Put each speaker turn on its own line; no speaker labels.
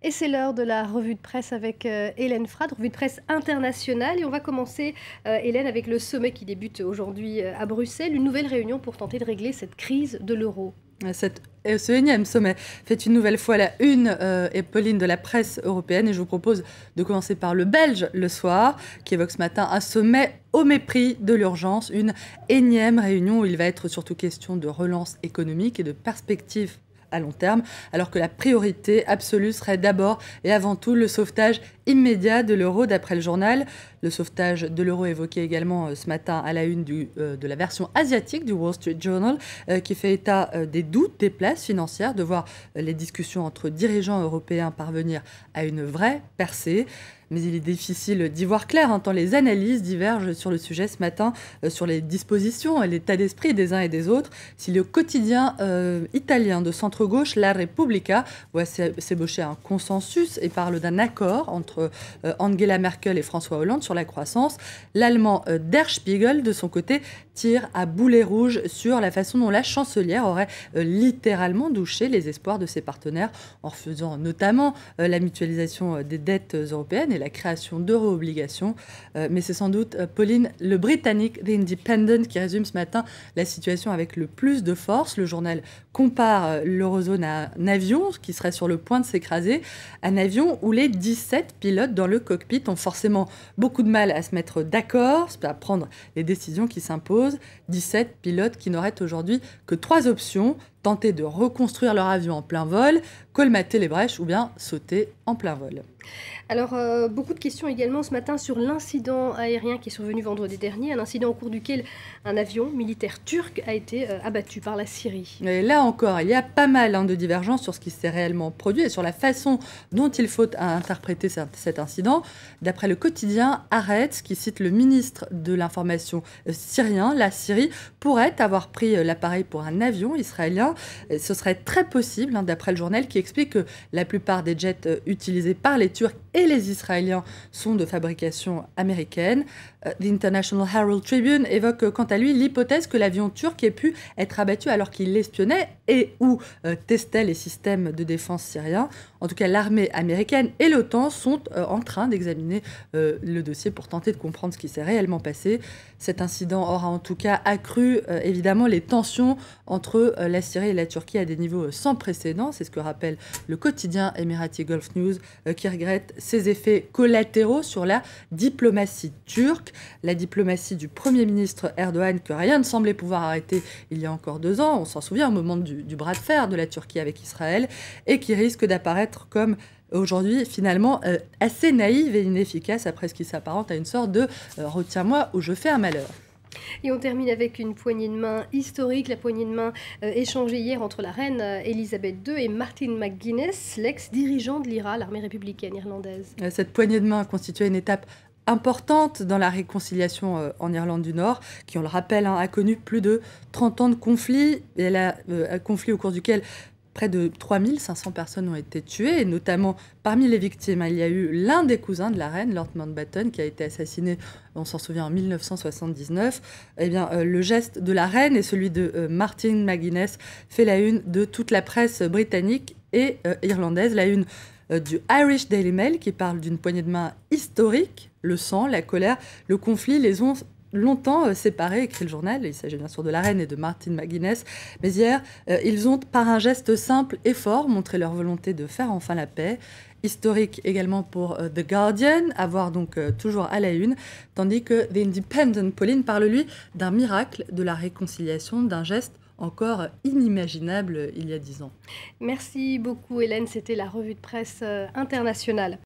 Et c'est l'heure de la revue de presse avec Hélène Frade, revue de presse internationale. Et on va commencer, Hélène, avec le sommet qui débute aujourd'hui à Bruxelles. Une nouvelle réunion pour tenter de régler cette crise de l'euro.
Ce énième sommet fait une nouvelle fois la une, Pauline, de la presse européenne. Et je vous propose de commencer par le Belge Le Soir, qui évoque ce matin un sommet au mépris de l'urgence. Une énième réunion où il va être surtout question de relance économique et de perspectives à long terme, alors que la priorité absolue serait d'abord et avant tout le sauvetage immédiat de l'euro, d'après le journal. Le sauvetage de l'euro évoqué également ce matin à la une de la version asiatique du Wall Street Journal, qui fait état des doutes, des places financières, de voir les discussions entre dirigeants européens parvenir à une vraie percée. Mais il est difficile d'y voir clair, tant les analyses divergent sur le sujet ce matin, sur les dispositions et l'état d'esprit des uns et des autres. Si le quotidien italien de centre-gauche, La Repubblica, voit s'ébaucher un consensus et parle d'un accord entre Angela Merkel et François Hollande sur la croissance, l'allemand Der Spiegel, de son côté, tire à boulet rouge sur la façon dont la chancelière aurait littéralement douché les espoirs de ses partenaires, en refusant notamment la mutualisation des dettes européennes et la création d'euro-obligations. Mais c'est sans doute, Pauline, le Britannique The Independent qui résume ce matin la situation avec le plus de force. Le journal compare l'eurozone à un avion qui serait sur le point de s'écraser, un avion où les 17 pilotes dans le cockpit ont forcément beaucoup de mal à se mettre d'accord, à prendre les décisions qui s'imposent. 17 pilotes qui n'auraient aujourd'hui que 3 options: tenter de reconstruire leur avion en plein vol, colmater les brèches ou bien sauter en plein vol.
Alors, beaucoup de questions également ce matin sur l'incident aérien qui est survenu vendredi dernier, un incident au cours duquel un avion militaire turc a été abattu par la Syrie.
Et là encore, il y a pas mal de divergences sur ce qui s'est réellement produit et sur la façon dont il faut interpréter cet incident. D'après le quotidien Haaretz, qui cite le ministre de l'information syrien, la Syrie pourrait avoir pris l'appareil pour un avion israélien. Ce serait très possible, d'après le journal, qui explique que la plupart des jets utilisés par les Turcs et les Israéliens sont de fabrication américaine. The International Herald Tribune évoque quant à lui l'hypothèse que l'avion turc ait pu être abattu alors qu'il espionnait et ou testait les systèmes de défense syriens. En tout cas, l'armée américaine et l'OTAN sont en train d'examiner le dossier pour tenter de comprendre ce qui s'est réellement passé. Cet incident aura en tout cas accru évidemment les tensions entre la Syrie et la Turquie à des niveaux sans précédent. C'est ce que rappelle le quotidien émirati Gulf News, qui regrette ses effets collatéraux sur la diplomatie turque. La diplomatie du Premier ministre Erdogan, que rien ne semblait pouvoir arrêter il y a encore 2 ans, on s'en souvient au moment du bras de fer de la Turquie avec Israël, et qui risque d'apparaître comme aujourd'hui finalement assez naïve et inefficace après ce qui s'apparente à une sorte de retiens-moi ou je fais un malheur.
Et on termine avec une poignée de main historique, la poignée de main échangée hier entre la reine Elisabeth II et Martin McGuinness, l'ex-dirigeant de l'IRA, l'armée républicaine irlandaise.
Cette poignée de main constituait une étape importante dans la réconciliation en Irlande du Nord, qui, on le rappelle, a connu plus de 30 ans de conflit, et un conflit au cours duquel près de 3500 personnes ont été tuées, et notamment parmi les victimes, il y a eu l'un des cousins de la reine, Lord Mountbatten, qui a été assassiné, on s'en souvient, en 1979. Eh bien, le geste de la reine et celui de Martin McGuinness fait la une de toute la presse britannique et irlandaise. La une du Irish Daily Mail, qui parle d'une poignée de main historique. Le sang, la colère, le conflit les ont longtemps séparés, écrit le journal. Il s'agit bien sûr de la reine et de Martin McGuinness. Mais hier, ils ont, par un geste simple et fort, montré leur volonté de faire enfin la paix. Historique également pour The Guardian, à voir donc toujours à la une, tandis que The Independent, Pauline, parle lui d'un miracle de la réconciliation, d'un geste encore inimaginable il y a 10 ans.
Merci beaucoup Hélène, c'était la revue de presse internationale.